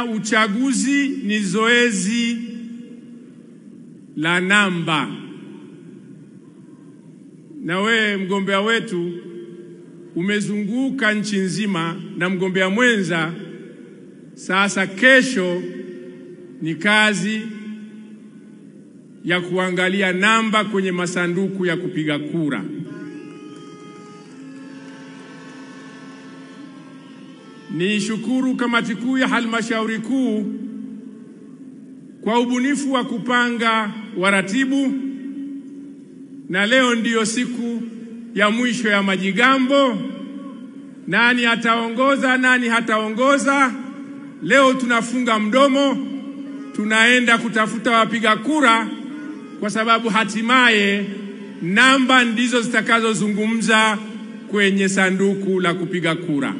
Uchaguzi ni zoezi la namba, na wewe mgombea wetu umezunguka nchi nzima na mgombea mwenza. Sasa kesho ni kazi ya kuangalia namba kwenye masanduku ya kupiga kura. Ni shukuru kamati kuu ya halmashauri kuu kwa ubunifu wa kupanga waratibu, na leo ndiyo siku ya mwisho ya majigambo. Nani ataongoza, nani hataongoza? Leo tunafunga mdomo, tunaenda kutafuta wapiga kura, kwa sababu hatimaye namba ndizo zitakazozungumza kwenye sanduku la kupiga kura.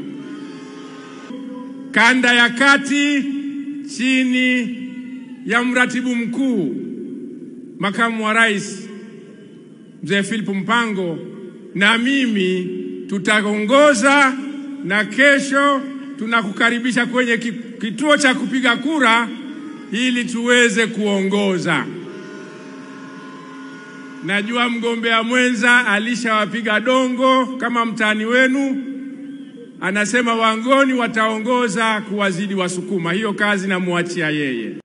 Kanda ya kati chini ya mratibu mkuu makamu wa rais Mzee Philip Mpango na mimi tutaongoza, na kesho tunakukaribisha kwenye kituo cha kupiga kura ili tuweze kuongoza. Najua mgombea mwenza alishawapiga dongo kama mtani wenu, anasema Wangoni wataongoza kuwazidi Wasukuma. Hiyo kazi namuachia yeye.